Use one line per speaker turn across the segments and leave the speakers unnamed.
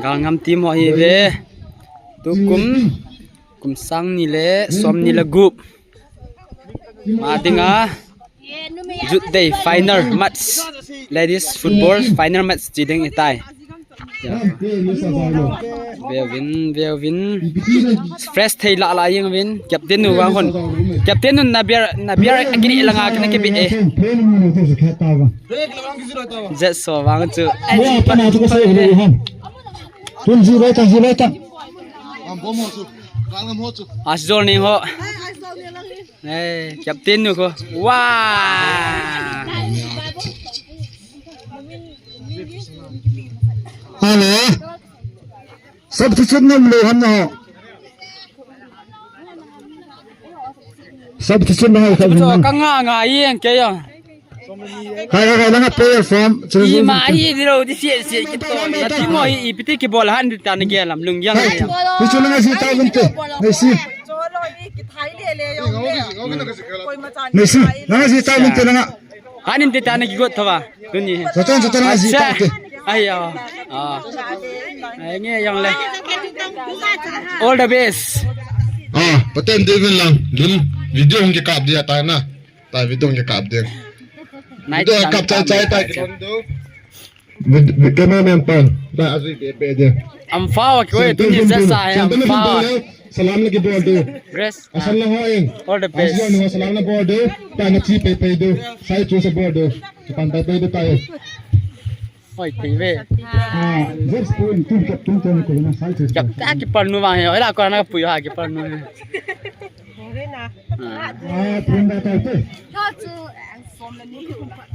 Gal ngam tim ho hi ve tu kum sang ni le som ni la gup ma dinga jut day final match ladies football final match jideng itai Velvin fresh thei la la yeng win captain nu wa hon captain nu nabiar agri langa kana ke bi e jet so wang chu asjol ni ho captain nu ko wow
Hello. Substitute nam lo han na. Substitute na ha
so kanga yeng ke yo
Kai na player from
I ma I diro di sie ki to la timo I piti ki bol han tan gelam lung yang ya
Ni chula na si tawon te Messi
cholo I ki thai le yo koi ma chan
Messi na si tawon te na
hanin te tan ki got thawa duni
Sotan na si tawon te
ayo nghe yang le all the best
paten devin lang dun video hong ke kap dia ta na ta video hong ke kap dia video kap chai ta cameraman pan da azui be dia
am fawa ko tu ni sa am fawa
salam lagi bol do
rest
asal ho eng
all the best
salam na bol do ta na chi pe do sai chu sa bol do pan ta pe do ta
Oi pive
just point tum ko na sai chu
jap ta ki par nu wa he ila ko na pu ha ki par nu
re na
pun da ta te
ha chu som le ni ku pa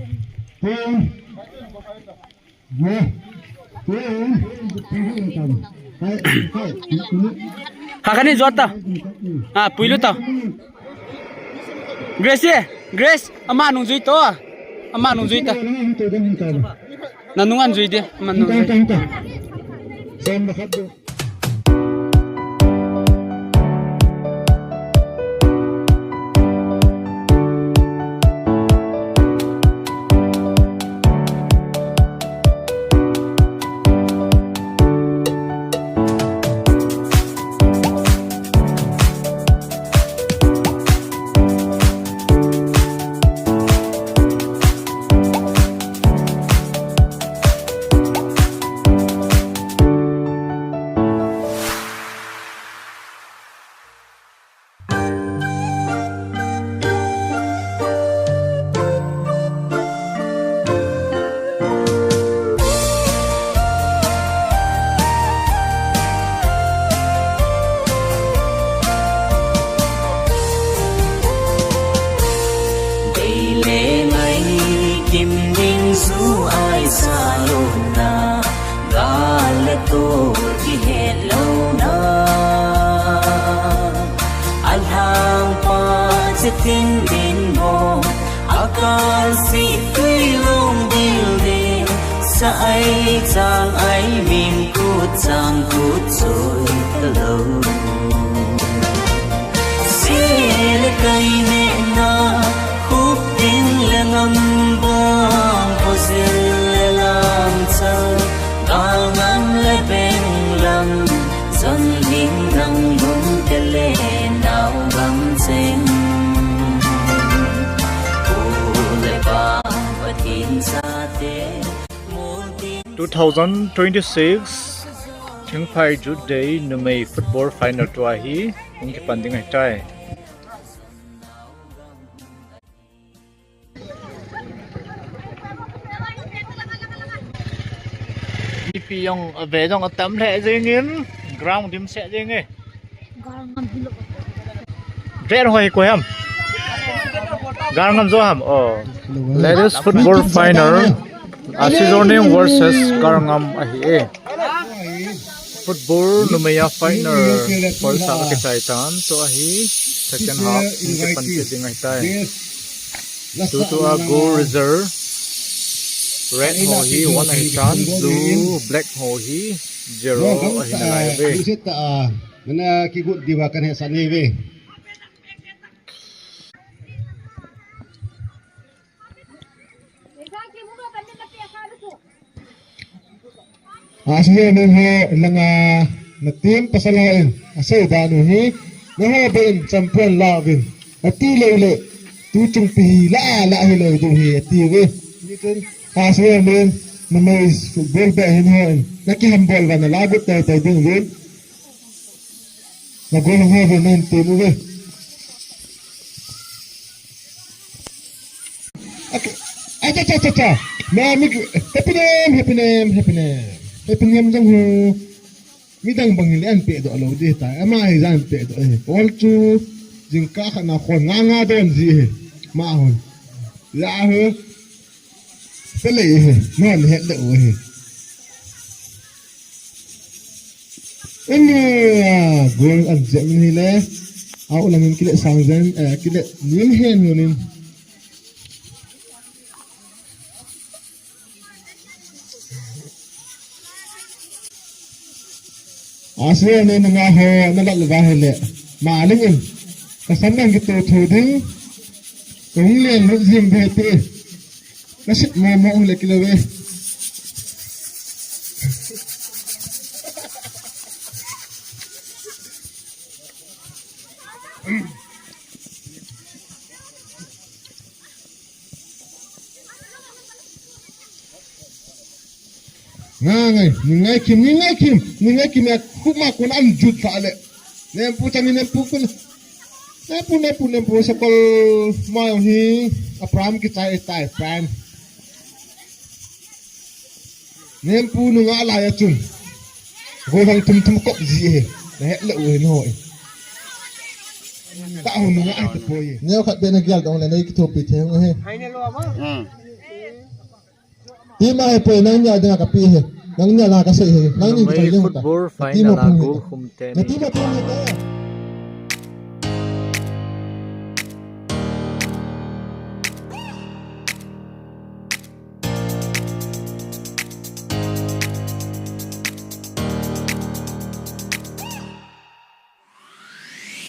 Hakani jota puilu ta Grace ama nung zui to ama nung zui ta nanungan zui de ama nung
sem bakhat do
tin din mo akasi tuy long building sa ai chang ai mim kut chang kut choi lâu sil kai ne na khúc tin le ngam bang ko sil le lam chang ga ngam le beng lam zon ding nang bum te le nao gam cheng
2026 ถึงไพจุดเดย์นเมย์ฟุตบอลไฟนอลตัวฮีคงจะปันดิ้งให้ใจนี่พี่ยองเวดองตั้มแหล่จริงงินกราวด์ดิมเสจริงไงเรียนหอยกุยฮัมการงานโจฮัมladies football final Asizoning versus Karangam ahi football numaya final first half kisaitan to ahi second half inke pancheding aitai due to a goal reserve red ho hi one aitan blue black ho hi 0 ahi nalaive
mana kigut diwakan he saneve Asli ni he langa na tim pasalain asay danu hi na ha ben champion lagin ati lele tu chung pi la hi le du hi ati we asli ni na mai football ba hin hen na ki handball ba na lagot tay ding rin na gol ha ben men tim we okay acha na mi happy name jang ho mi dang bangil an pe do lo di ta ama hi jan pe do he all chu jing ka khana khon nga don ji he ma hon la ho pe le he non he do he ene gol an jang ni le au lang kile sang jan kile nim hen honin asli ni nga ho nalal ba hele malingin kasanang gitu thuding kung len lu jim bete kasit mo le kilawe Ningai kim ya kuma kun an jut sale nempu tani nempu sakol mau hi apram ki tai pan nempu nu nga la ya chun go thang tum ko ji he na he le we no ta hu nu nga ai ta poi neo khat be na gyal dong le nei ki thopi the he hai ne lo ba ti ma he pe na nya da ka pi he nang nya la ka se he nang ni
May football final ako kumten.